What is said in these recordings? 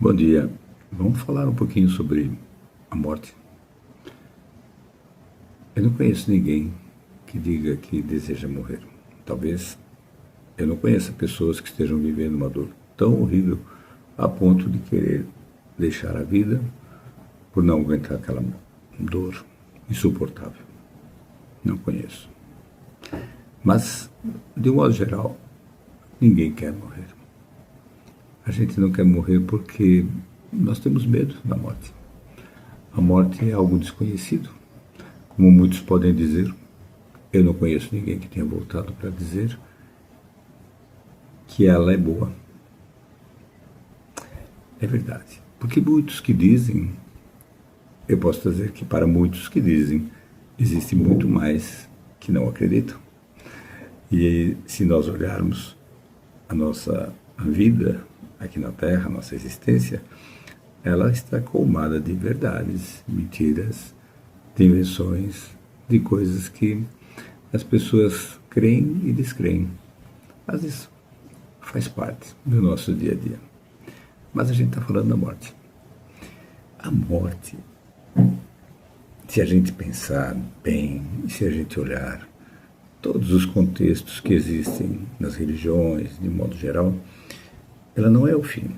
Bom dia. Vamos falar um pouquinho sobre a morte. Eu não conheço ninguém que diga que deseja morrer. Talvez eu não conheça pessoas que estejam vivendo uma dor tão horrível a ponto de querer deixar a vida por não aguentar aquela dor insuportável. Não conheço. Mas, de um modo geral, ninguém quer morrer. A gente não quer morrer porque nós temos medo da morte. A morte é algo desconhecido, como muitos podem dizer. Eu não conheço ninguém que tenha voltado para dizer que ela é boa. É verdade. Porque muitos que dizem, eu posso dizer que para muitos que dizem, existe muito mais que não acreditam. E se nós olharmos a nossa vida aqui na Terra, a nossa existência, ela está colmada de verdades, mentiras, de invenções, de coisas que as pessoas creem e descreem. Mas isso faz parte do nosso dia a dia. Mas a gente está falando da morte. A morte, se a gente pensar bem, se a gente olhar todos os contextos que existem nas religiões, de modo geral, ela não é o fim,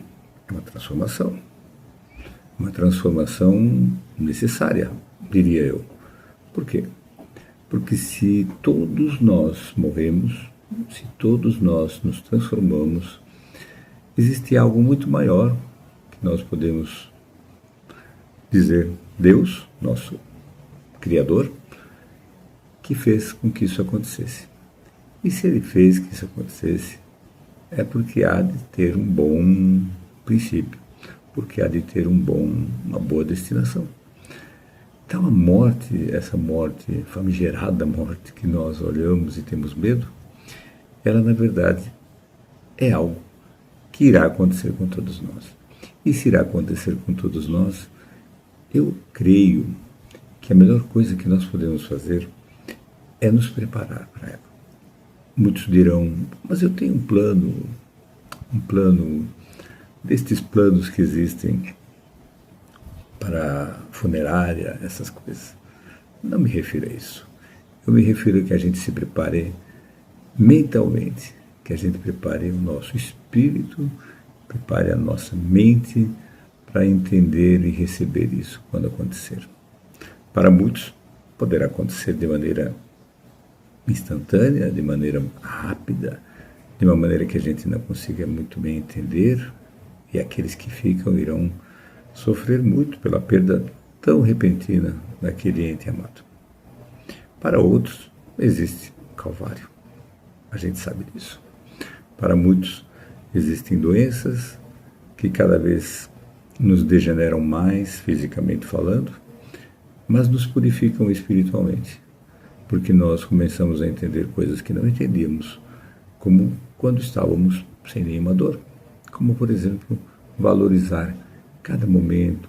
é uma transformação. Uma transformação necessária, diria eu. Por quê? Porque se todos nós morremos, se todos nós nos transformamos, existe algo muito maior que nós podemos dizer, Deus, nosso Criador, que fez com que isso acontecesse. E se Ele fez que isso acontecesse, é porque há de ter um bom princípio, porque há de ter uma boa destinação. Então a morte, essa morte, famigerada morte que nós olhamos e temos medo, ela na verdade é algo que irá acontecer com todos nós. E se irá acontecer com todos nós, eu creio que a melhor coisa que nós podemos fazer é nos preparar para ela. Muitos dirão, mas eu tenho um plano destes planos que existem para funerária, essas coisas. Não me refiro a isso. Eu me refiro a que a gente se prepare mentalmente, que a gente prepare o nosso espírito, prepare a nossa mente para entender e receber isso quando acontecer. Para muitos, poderá acontecer de maneira instantânea, de maneira rápida, de uma maneira que a gente não consiga muito bem entender, e aqueles que ficam irão sofrer muito pela perda tão repentina daquele ente amado. Para outros, existe Calvário. A gente sabe disso. Para muitos, existem doenças que cada vez nos degeneram mais, fisicamente falando, mas nos purificam espiritualmente, porque nós começamos a entender coisas que não entendíamos, como quando estávamos sem nenhuma dor. Como, por exemplo, valorizar cada momento,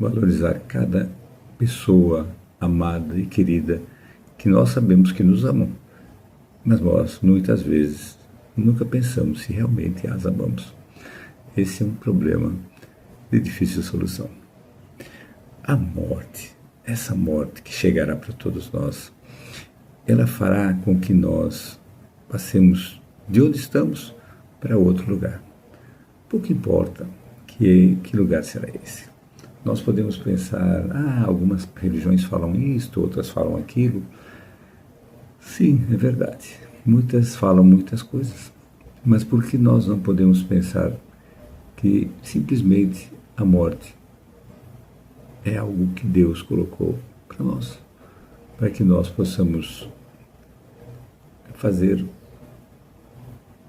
valorizar cada pessoa amada e querida que nós sabemos que nos amam. Mas nós, muitas vezes, nunca pensamos se realmente as amamos. Esse é um problema de difícil solução. A morte, essa morte que chegará para todos nós, ela fará com que nós passemos de onde estamos para outro lugar. Pouco importa que lugar será esse. Nós podemos pensar, algumas religiões falam isto, outras falam aquilo. Sim, é verdade. Muitas falam muitas coisas. Mas por que nós não podemos pensar que simplesmente a morte é algo que Deus colocou para nós, para que nós possamos fazer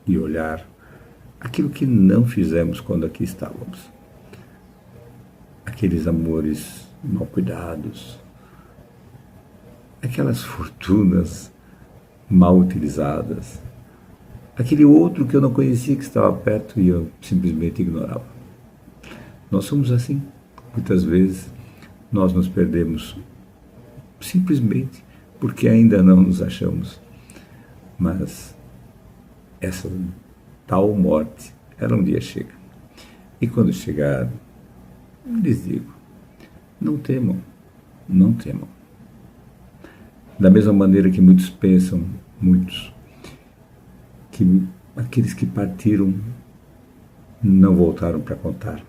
e olhar aquilo que não fizemos quando aqui estávamos. Aqueles amores mal cuidados, aquelas fortunas mal utilizadas, aquele outro que eu não conhecia que estava perto e eu simplesmente ignorava. Nós somos assim. Muitas vezes nós nos perdemos simplesmente porque ainda não nos achamos. Mas essa tal morte, ela um dia chega. E quando chegar, lhes digo, não temam, não temam. Da mesma maneira que muitos pensam, que aqueles que partiram não voltaram para contar.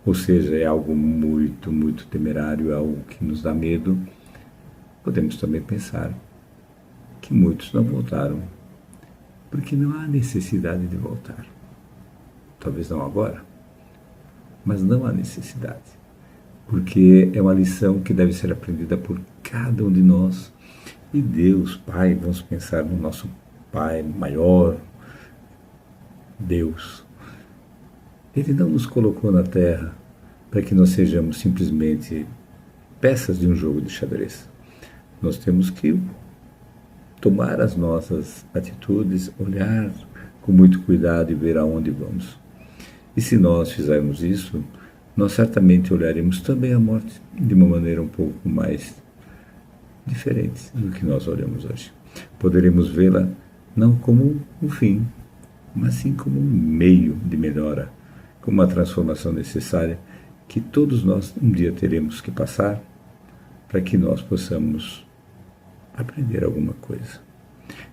Ou seja, é algo muito, muito temerário, é algo que nos dá medo. Podemos também pensar que muitos não voltaram, porque não há necessidade de voltar. Talvez não agora, mas não há necessidade. Porque é uma lição que deve ser aprendida por cada um de nós. E Deus, Pai, vamos pensar no nosso Pai maior, Deus. Ele não nos colocou na Terra para que nós sejamos simplesmente peças de um jogo de xadrez. Nós temos que tomar as nossas atitudes, olhar com muito cuidado e ver aonde vamos. E se nós fizermos isso, nós certamente olharemos também a morte de uma maneira um pouco mais diferente do que nós olhamos hoje. Poderemos vê-la não como um fim, mas sim como um meio de melhora, como uma transformação necessária que todos nós um dia teremos que passar para que nós possamos aprender alguma coisa.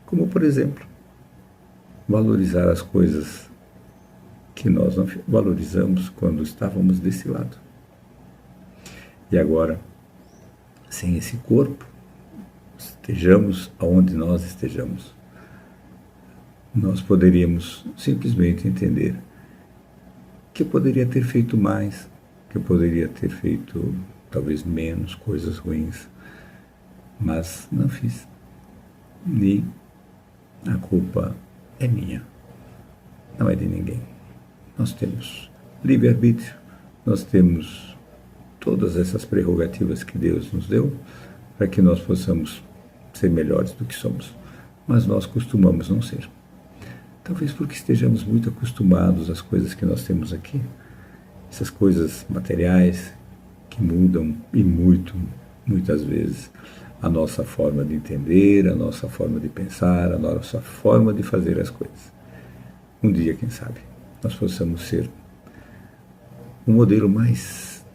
Como, por exemplo, valorizar as coisas que nós não valorizamos quando estávamos desse lado. E agora, sem esse corpo, estejamos aonde nós estejamos, nós poderíamos simplesmente entender que eu poderia ter feito mais, que eu poderia ter feito talvez menos coisas ruins, mas não fiz. E a culpa é minha, não é de ninguém. Nós temos livre-arbítrio, nós temos todas essas prerrogativas que Deus nos deu para que nós possamos ser melhores do que somos, mas nós costumamos não ser. Talvez porque estejamos muito acostumados às coisas que nós temos aqui, essas coisas materiais que mudam e muitas vezes a nossa forma de entender, a nossa forma de pensar, a nossa forma de fazer as coisas. Um dia, quem sabe, nós possamos ser um modelo mais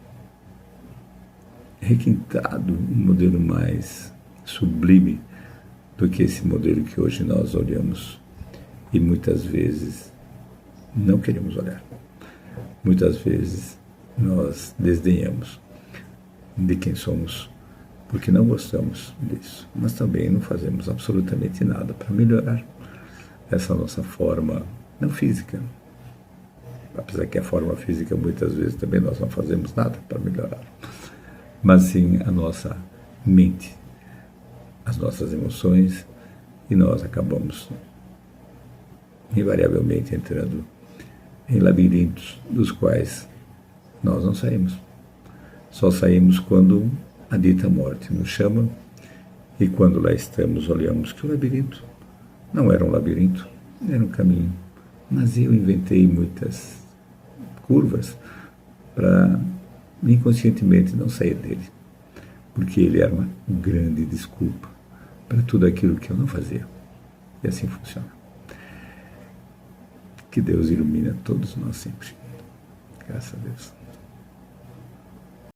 requintado, um modelo mais sublime do que esse modelo que hoje nós olhamos e muitas vezes não queremos olhar. Muitas vezes nós desdenhamos de quem somos porque não gostamos disso, mas também não fazemos absolutamente nada para melhorar essa nossa forma, não física, apesar que a forma física muitas vezes também nós não fazemos nada para melhorar, mas sim a nossa mente, as nossas emoções, e nós acabamos invariavelmente entrando em labirintos dos quais nós não saímos. Só saímos quando a dita morte nos chama, e quando lá estamos olhamos que o labirinto não era um labirinto, era um caminho, mas eu inventei muitas curvas para inconscientemente não sair dele, porque ele era uma grande desculpa para tudo aquilo que eu não fazia. E assim funciona. Que Deus ilumine a todos nós sempre. Graças a Deus.